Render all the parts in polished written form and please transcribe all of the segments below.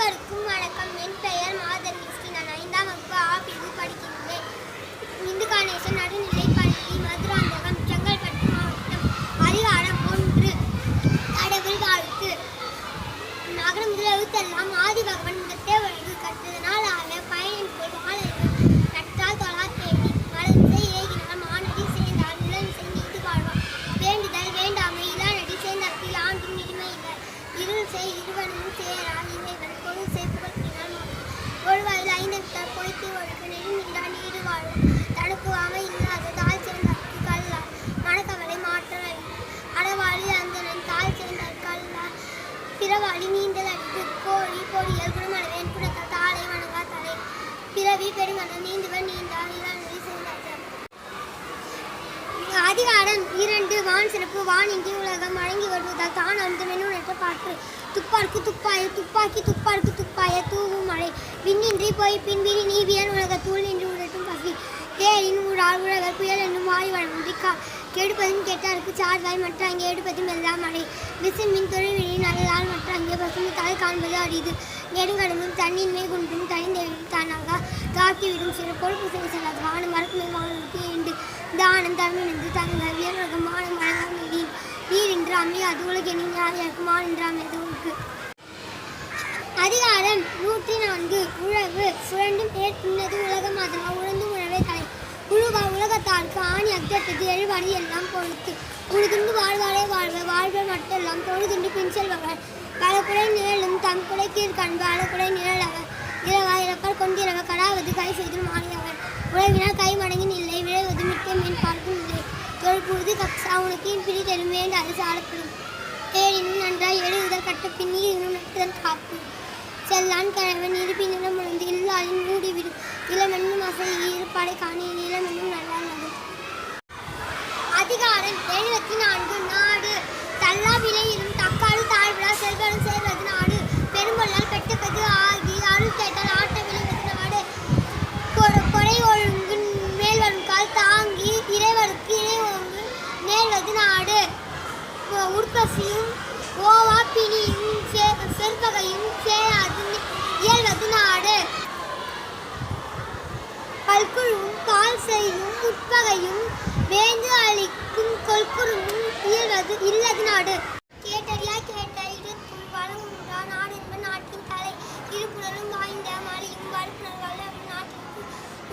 அனைவருக்கும் வணக்கம். என் பெயர் மாதவி. நான் 5ஆம் வகுப்பு ஆ பிரிவு படிக்கின்றேன். இந்து கணேசன் நடுநிலைப் பள்ளி, மதுராந்தகம், செங்கல்பட்டு மாவட்டம். அதிகாரம் 1. கடவுள் வாழ்த்து. நகர முதல் எழுத்தெல்லாம் ஆதி பகவன் முதற்றே ஒழுகு கற்றதனால் ஆய பயனின் போல் வாழறிவு நற்றால் தொழாத் தேடி மலர்ந்து ஏகினால் மானடி சேர்ந்தால் நிலமிசை நீதி வாழ்வார். வேண்டுதல் வேண்டாமை இளநடி சேர்ந்தற்கு யாண்டும் இனிமை இல்லை. இருள் செய் இருவனும் சேரா இமைவன் பொருள் செய் புகழ்த்தினால் ஒருவாயில் ஐந்தெடுத்தால் பொய்த்து ஒழுக்கு நெடுநின்றா நீடு வாழ்வார். தடுப்புவாமை இல்லாத தாழ் சேர்ந்தற்கு கல்லார் மனக்கவலை மாற்றல் அறிவு அறவாளி அந்தனன் தாழ் சேர்ந்தால் கல்லார் பிறவாளி நீந்தல் அடித்து கோழி பொடியல் குணமளவேன் குணத்தால் தாளை வணங்கா தலை பிறவி பெருங்கடல் நீந்துவன் நீந்தால் இளநடி சேர்ந்தார். அதிகாரம் 2. வான் சிறப்பு. வான் இன்றி உலகம் வழங்கி வருவதால் தான் அந்த மெனுநற்ற பாற்று துப்பார்க்கு துப்பாய துப்பாக்கி துப்பார்க்கு துப்பாய தூவும் மழை விண்ணின்றி போய் பின்விரி நீவியன் உலக தூள் நின்று உடட்டும் பசி தேரின் ஊழால் உலகர் புயல் என்னும் வாய் வழங்குதி கெடுப்பதும் கெட்டாருக்கு சார்வாய் மற்ற அங்கே எடுப்பதும் எல்லாம் மழை விசின் மின் தொழில்விழி நல்லதால் மற்ற அங்கே பசுமை தாய் காண்பது அரிது நெடுங்கடமும் தண்ணின்மை குன்றும் தனிந்தெழும் தானாக தாக்கிவிடும் சிறு கொழுப்பு செய்ய செல்லாது வானம் மறக்குமே வானத்துக்கு ஏண்டு தானம் தமிழ்ந்து தங்கள் வீரகம் வானம் வழங்காமல் நீர் என்று அமையாது உலகெனின் யாருக்கும் ஆள் என்று அமையாது உனக்கு. அதிகாரம் 104. உழவு. சுரண்டும் பேர் பின்னது உலகம் அதனா உழந்தும் உழவே தலை உழுவா உலகத்தாருக்கு ஆணி அக்தட்டது எழுவாடி எல்லாம் பொழுத்து உழுதுண்டு வாழ்வாரே வாழ்வ வாழ்வ மட்டெல்லாம் தொழுதுண்டு பின் செல்பவர் பலக்குறை நிழலும் தம் குறை கீழ்கண்பு அலக்குறை நிழலவர் இரவா இறப்பால் கொண்டிரவ கடாவது கை செய்து மாறியவர் உழவினால் கை மடங்கின் இல்லை விளைவது மிக்க மேன் பார்க்கும் இல்லை தொழிற்புழுது கப்சா உனக்கின் பிரிதலும் வேண்டாது சாடப்படும் தேரினும் நன்றாய் எழுதுதல் கட்ட பின்னி இன்னும் நட்டுதல் காப்பு செல்லான் கழவன் இருப்பினும் முழுந்து இல்லாளின் மூடிவிடும் இளமென்னும் அசை ஈறுபாடை காணி இளமென்னும் நல்லால் நடும். அதிகாரம் 74. நாடு. தள்ளா விலையிலும் தக்காடு தாழ்விழா செல்வரும் சேர்வது நாடு பெரும்பொல்லால் பெட்டப்பது ஆகி அருள் கேட்டால் ஆட்ட விளைவது நாடு கொடை ஒழுங்கு மேல் வரும் கால் தாங்கி இறைவருக்கு இணை ஒழுங்கு நேர்வது நாடு உற்பசியும் ஓவா பிணியும் செல்வகையும் சேராது இயல்வது நாடு பல்குழுவும் பால் செய்யும் உட்பகையும் வேந்து அளிக்கும் கொல்குறுமும் இல்லது நாடு. கேட்டறியா கேட்ட இடத்துள் வளமுன்றா நாடு என்பது நாட்டின் தலை இருப்புடலும் வாய்ந்த மலையும் வலுப்புணர் வளரும் நாட்டிற்கு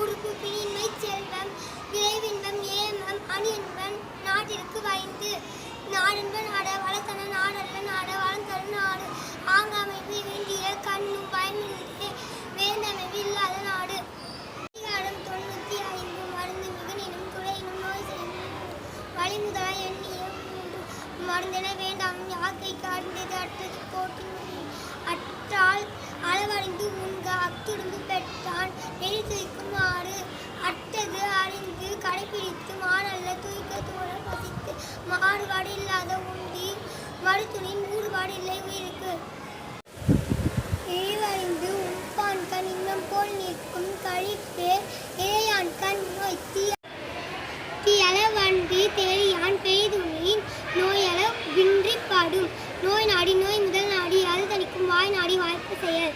உறுப்பு பிணின்மை செல்வம் விளைவின்பம் ஏமம் அணி என்பன் நாட்டிற்கு வைந்து நாடென்ப நாட வளர்த்தன நாடல்ல நாட வளர்ந்தரு நாடு ஆங்காமைவு வேண்டிய கண்ணும் பயமின்றே வேந்தமைவு இல்லாத நாடு. அதிகாரம் 95. மருந்து மிகுனினும் துளையினும் நோய் செய்யும் வழிமுதல எண்ணிய மருந்தென வேண்டாம் யாக்கைக்கு அறிந்தது அற்றது கோட்டின் அற்றால் அளவறிந்து உண்க அத்துடும்பு பெற்றான் நெறி துய்க்கும் ஆடு அட்டது அறிந்து கடைப்பிடித்து மாடல்ல துய்க்க தோழர் பசித்து மாறுபாடு இல்லாத உண்டி மறுத்துணின் ஊறுபாடு இல்லை உயிருக்கு இழிவறிந்து உண்பான் கண் இன்னம் போல் நிற்கும் கழிப்பேர் இறையான் கண் நோய் தீயள வன்றி தேறியான் பெய்துணின் நோயள வின்றி பாடும் நோய் நாடி நோய் முதல் நாடி அது தணிக்கும் வாய் நாடி வாய்ப்பு செயல்.